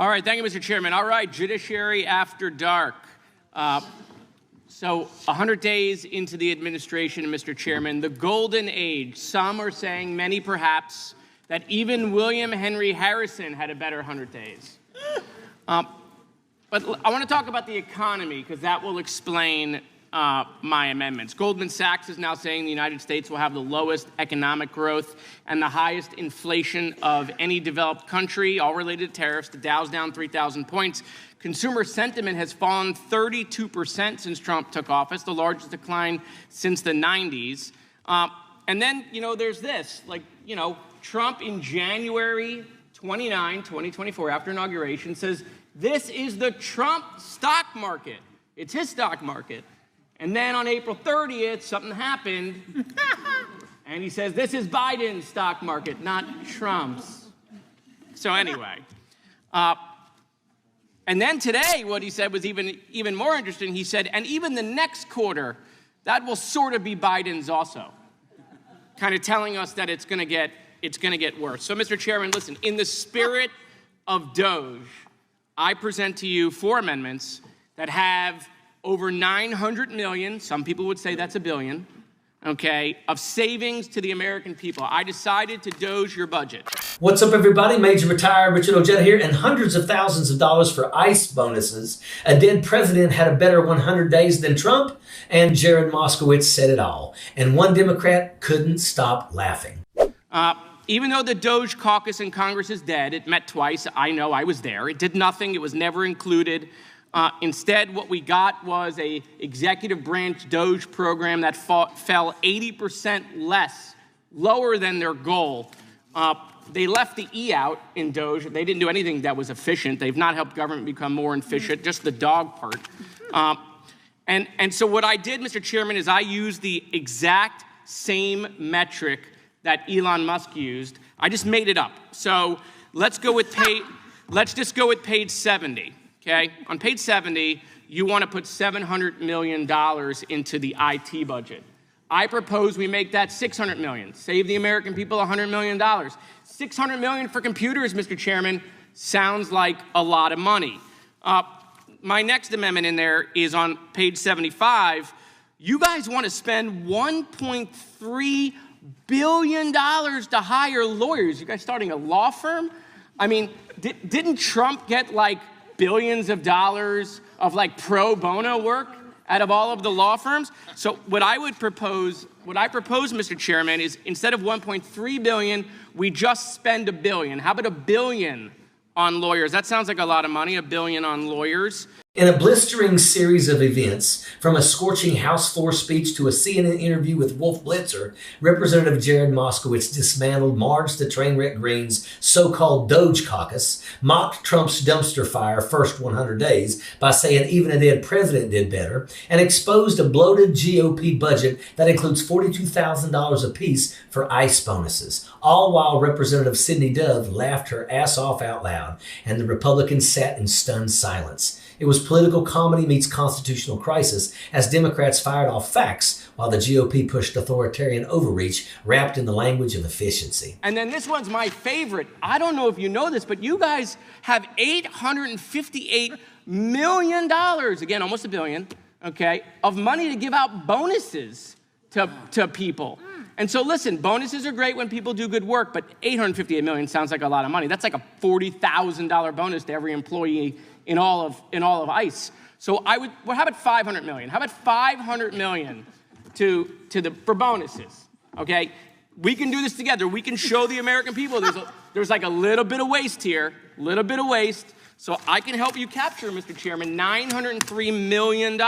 All right, thank you, Mr. Chairman. All right, Judiciary After Dark. So 100 days into the administration, Mr. Chairman, the golden age. Some are saying, many perhaps, that even William Henry Harrison had a better 100 days. But I want to talk about the economy, because that will explain my amendments. Goldman Sachs is now saying the United States will have the lowest economic growth and the highest inflation of any developed country, all related to tariffs. The Dow's down 3,000 points. Consumer sentiment has fallen 32% since Trump took office, the largest decline since the 90s. And then, there's this, Trump in January 29, 2024, after inauguration, says, this is the Trump stock market. It's his stock market. And then on April 30th, something happened, and he says, this is Biden's stock market, not Trump's. So anyway, and then today, what he said was even more interesting. He said, and even the next quarter, that will sort of be Biden's also, kind of telling us that it's going to get worse. So, Mr. Chairman, listen, in the spirit of Doge, I present to you 4 amendments that have over $900 million, some people would say that's $1 billion, okay, of savings to the American people. I decided to Doge your budget. What's up, everybody? Major Retired Richard Ojeda here, and hundreds of thousands of dollars for ICE bonuses. A dead president had a better 100 days than Trump, and Jared Moskowitz said it all. And one Democrat couldn't stop laughing. Even though the Doge caucus in Congress is dead, it met twice. I know, I was there. It did nothing. It was never included. Instead, what we got was a executive branch Doge program that fell 80% lower than their goal. They left the E out in Doge. They didn't do anything that was efficient. They've not helped government become more efficient, just the dog part. And so what I did, Mr. Chairman, is I used the exact same metric that Elon Musk used. I just made it up. So let's just go with page 70. Okay, on page 70, you want to put $700 million into the IT budget. I propose we make that $600 million, save the American people $100 million. $600 million for computers, Mr. Chairman, sounds like a lot of money. My next amendment in there is on page 75. You guys want to spend $1.3 billion to hire lawyers. You guys starting a law firm? I mean, didn't Trump get billions of dollars of pro bono work out of all of the law firms? So what I propose, Mr. Chairman, is instead of $1.3 billion, we just spend $1 billion. How about $1 billion on lawyers? That sounds like a lot of money, $1 billion on lawyers. In a blistering series of events, from a scorching House floor speech to a CNN interview with Wolf Blitzer, Representative Jared Moskowitz dismantled Marge the Trainwreck Greene's so-called Doge caucus, mocked Trump's dumpster fire first 100 days by saying even a dead president did better, and exposed a bloated GOP budget that includes $42,000 apiece for ICE bonuses, all while Representative Sidney Dove laughed her ass off out loud, and the Republicans sat in stunned silence. It was political comedy meets constitutional crisis as Democrats fired off facts while the GOP pushed authoritarian overreach wrapped in the language of efficiency. And then this one's my favorite. I don't know if you know this, but you guys have $858 million, again, almost $1 billion, okay, of money to give out bonuses to people. And so listen, bonuses are great when people do good work, but $858 million sounds like a lot of money. That's like a $40,000 bonus to every employee in all of ICE. So how about $500 million? How about $500 million for bonuses? Okay, we can do this together. We can show the American people there's like a little bit of waste here, So I can help you capture, Mr. Chairman, $903 million.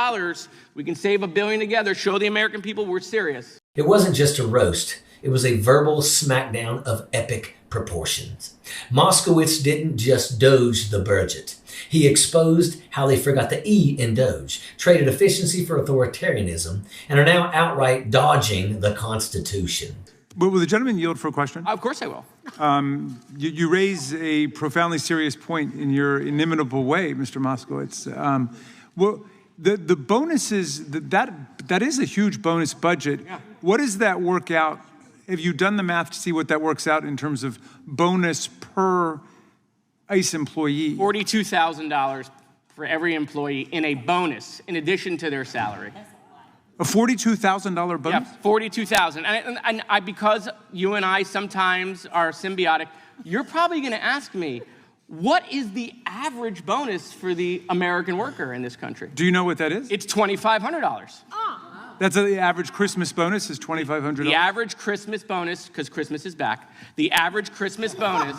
We can save $1 billion together. Show the American people we're serious. It wasn't just a roast. It was a verbal smackdown of epic proportions. Moskowitz didn't just Doge the budget. He exposed how they forgot the E in Doge, traded efficiency for authoritarianism, and are now outright dodging the Constitution. Will the gentleman yield for a question? Of course I will. You raise a profoundly serious point in your inimitable way, Mr. Moskowitz. The bonuses, that is a huge bonus budget. Yeah. What does that work out? Have you done the math to see what that works out in terms of bonus per ICE employee? $42,000 for every employee in a bonus, in addition to their salary. A $42,000 bonus? Yeah, $42,000. And because you and I sometimes are symbiotic, you're probably going to ask me, what is the average bonus for the American worker in this country? Do you know what that is? It's $2,500. That's the average Christmas bonus is $2,500? The average Christmas bonus, because Christmas is back, the average Christmas bonus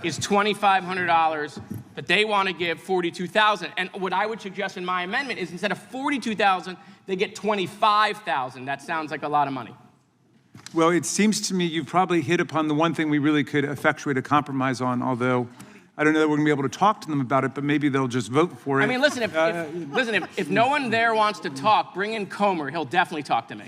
is $2,500, but they want to give $42,000. And what I would suggest in my amendment is instead of $42,000, they get $25,000. That sounds like a lot of money. Well, it seems to me you've probably hit upon the one thing we really could effectuate a compromise on, although I don't know that we're going to be able to talk to them about it, but maybe they'll just vote for it. I mean, listen, if no one there wants to talk, bring in Comer. He'll definitely talk to me.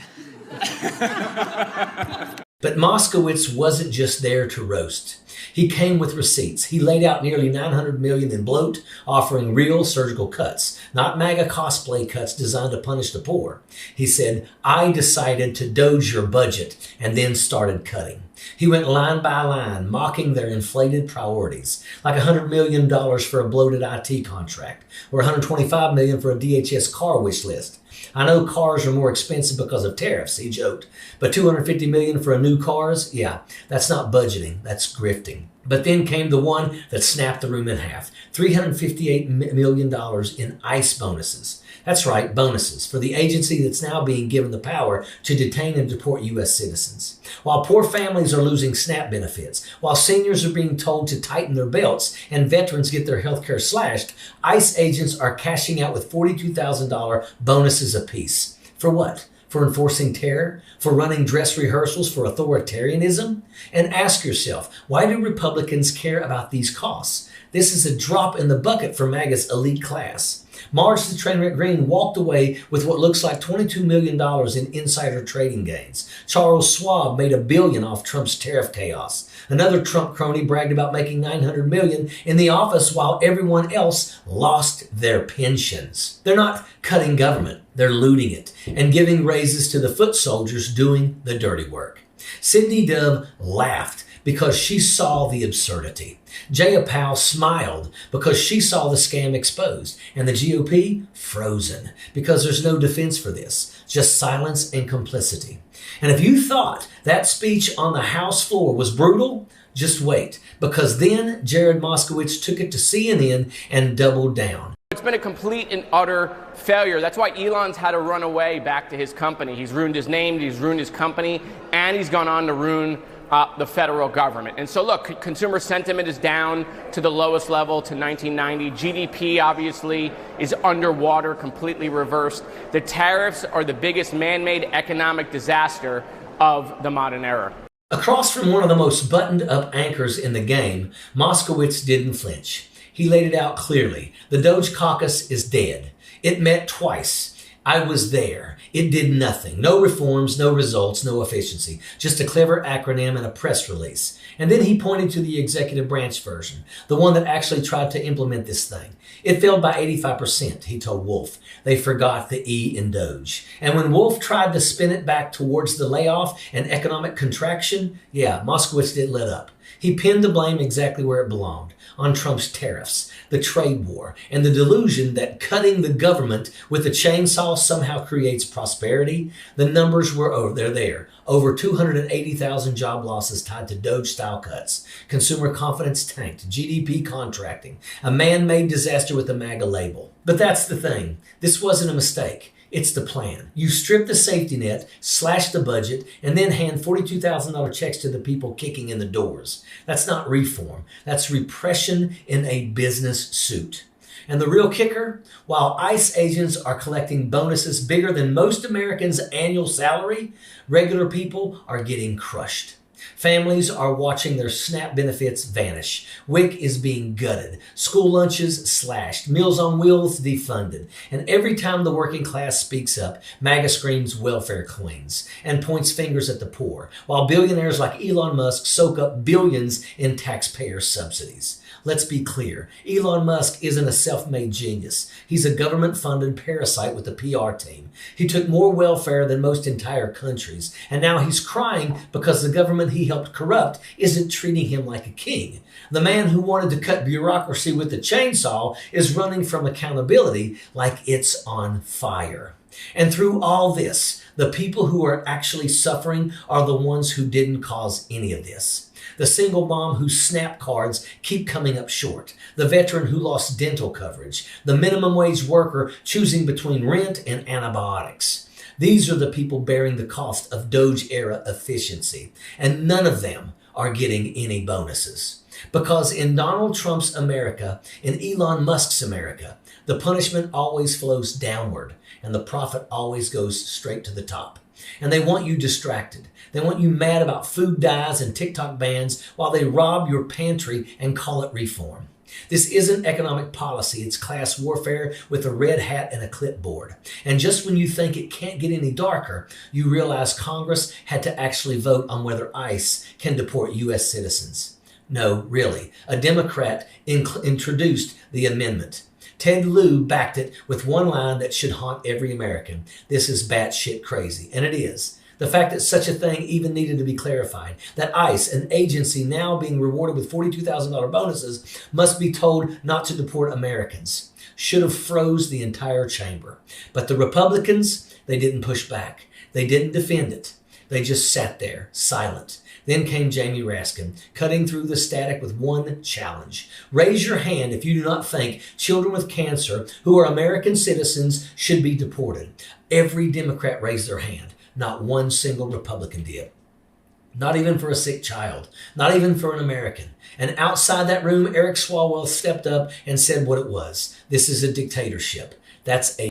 But Moskowitz wasn't just there to roast. He came with receipts. He laid out nearly $900 million in bloat, offering real surgical cuts, not MAGA cosplay cuts designed to punish the poor. He said, I decided to Doge your budget, and then started cutting. He went line by line, mocking their inflated priorities, like $100 million for a bloated IT contract, or $125 million for a DHS car wish list. I know cars are more expensive because of tariffs, he joked, but $250 million for a new cars? Yeah, that's not budgeting, that's grifting. But then came the one that snapped the room in half, $358 million in ICE bonuses. That's right, bonuses for the agency that's now being given the power to detain and deport U.S. citizens. While poor families are losing SNAP benefits, while seniors are being told to tighten their belts and veterans get their health care slashed, ICE agents are cashing out with $42,000 bonuses apiece. For what? For enforcing terror? For running dress rehearsals for authoritarianism? And ask yourself, why do Republicans care about these costs? This is a drop in the bucket for MAGA's elite class. Marge the Trainwreck Greene walked away with what looks like $22 million in insider trading gains. Charles Schwab made $1 billion off Trump's tariff chaos. Another Trump crony bragged about making $900 million in the office while everyone else lost their pensions. They're not cutting government, they're looting it and giving raises to the foot soldiers doing the dirty work. Sidney Dove laughed because she saw the absurdity. Jaya Powell smiled because she saw the scam exposed. And the GOP frozen because there's no defense for this, just silence and complicity. And if you thought that speech on the House floor was brutal, just wait, because then Jared Moskowitz took it to CNN and doubled down. It's been a complete and utter failure. That's why Elon's had to run away back to his company. He's ruined his name, he's ruined his company, and he's gone on to ruin the federal government. And so look, consumer sentiment is down to the lowest level to 1990. GDP obviously is underwater, completely reversed. The tariffs are the biggest man-made economic disaster of the modern era. Across from one of the most buttoned-up anchors in the game, Moskowitz didn't flinch. He laid it out clearly. The Doge caucus is dead. It met twice. I was there. It did nothing. No reforms, no results, no efficiency. Just a clever acronym and a press release. And then he pointed to the executive branch version, the one that actually tried to implement this thing. It failed by 85%, he told Wolf. They forgot the E in Doge. And when Wolf tried to spin it back towards the layoff and economic contraction, Moskowitz didn't let up. He pinned the blame exactly where it belonged, on Trump's tariffs, the trade war, and the delusion that cutting the government with a chainsaw somehow creates prosperity. The numbers were they're there. Over 280,000 job losses tied to Doge-style cuts. Consumer confidence tanked. GDP contracting. A man-made disaster with a MAGA label. But that's the thing. This wasn't a mistake. It's the plan. You strip the safety net, slash the budget, and then hand $42,000 checks to the people kicking in the doors. That's not reform. That's repression in a business suit. And the real kicker, while ICE agents are collecting bonuses bigger than most Americans' annual salary, regular people are getting crushed. Families are watching their SNAP benefits vanish. WIC is being gutted. School lunches slashed. Meals on Wheels defunded. And every time the working class speaks up, MAGA screams welfare queens and points fingers at the poor, while billionaires like Elon Musk soak up billions in taxpayer subsidies. Let's be clear. Elon Musk isn't a self-made genius. He's a government-funded parasite with a PR team. He took more welfare than most entire countries, and now he's crying because the government he helped corrupt isn't treating him like a king. The man who wanted to cut bureaucracy with the chainsaw is running from accountability like it's on fire. And through all this, the people who are actually suffering are the ones who didn't cause any of this. The single mom whose SNAP cards keep coming up short. The veteran who lost dental coverage. The minimum wage worker choosing between rent and antibiotics. These are the people bearing the cost of Doge-era efficiency. And none of them are getting any bonuses. Because in Donald Trump's America, in Elon Musk's America, the punishment always flows downward and the profit always goes straight to the top. And they want you distracted. They want you mad about food dyes and TikTok bans while they rob your pantry and call it reform. This isn't economic policy. It's class warfare with a red hat and a clipboard. And just when you think it can't get any darker, you realize Congress had to actually vote on whether ICE can deport U.S. citizens. No, really. A Democrat introduced the amendment. Ted Lieu backed it with one line that should haunt every American. This is batshit crazy. And it is. The fact that such a thing even needed to be clarified, that ICE, an agency now being rewarded with $42,000 bonuses, must be told not to deport Americans, should have froze the entire chamber. But the Republicans, they didn't push back. They didn't defend it. They just sat there, silent. Then came Jamie Raskin, cutting through the static with one challenge. Raise your hand if you do not think children with cancer who are American citizens should be deported. Every Democrat raised their hand. Not one single Republican did. Not even for a sick child. Not even for an American. And outside that room, Eric Swalwell stepped up and said what it was. This is a dictatorship. That's a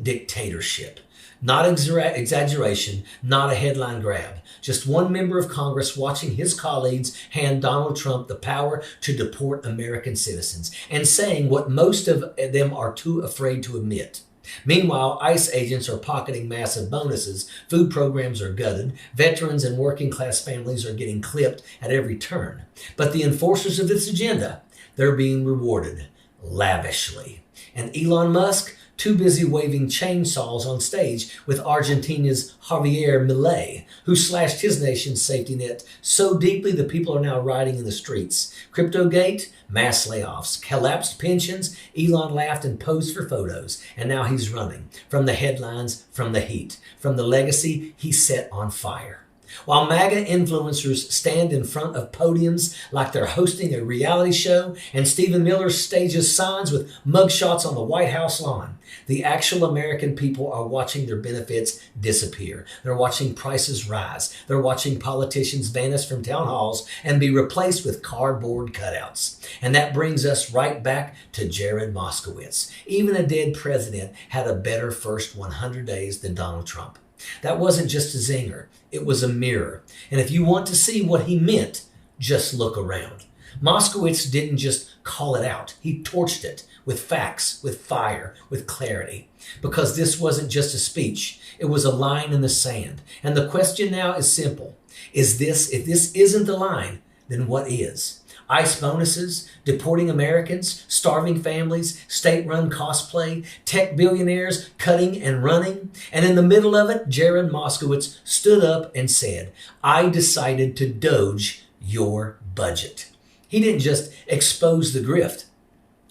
dictatorship. Not exaggeration, not a headline grab. Just one member of Congress watching his colleagues hand Donald Trump the power to deport American citizens and saying what most of them are too afraid to admit. Meanwhile, ICE agents are pocketing massive bonuses, food programs are gutted, veterans and working class families are getting clipped at every turn. But the enforcers of this agenda, they're being rewarded lavishly. And Elon Musk, too busy waving chainsaws on stage with Argentina's Javier Milei, who slashed his nation's safety net so deeply the people are now rioting in the streets. Cryptogate, mass layoffs, collapsed pensions, Elon laughed and posed for photos, and now he's running from the headlines, from the heat, from the legacy he set on fire. While MAGA influencers stand in front of podiums like they're hosting a reality show and Stephen Miller stages signs with mugshots on the White House lawn, the actual American people are watching their benefits disappear. They're watching prices rise. They're watching politicians vanish from town halls and be replaced with cardboard cutouts. And that brings us right back to Jared Moskowitz. Even a dead president had a better first 100 days than Donald Trump. That wasn't just a zinger. It was a mirror. And if you want to see what he meant, just look around. Moskowitz didn't just call it out. He torched it with facts, with fire, with clarity. Because this wasn't just a speech. It was a line in the sand. And the question now is simple. If this isn't the line, then what is? ICE bonuses, deporting Americans, starving families, state-run cosplay, tech billionaires cutting and running. And in the middle of it, Jared Moskowitz stood up and said, I decided to Doge your budget. He didn't just expose the grift.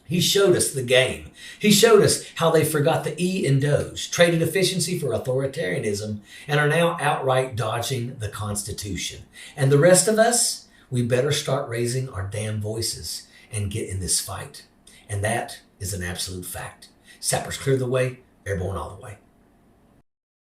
He showed us the game. He showed us how they forgot the E in Doge, traded efficiency for authoritarianism, and are now outright dodging the Constitution. And the rest of us, we better start raising our damn voices and get in this fight. And that is an absolute fact. Sappers clear the way, airborne all the way.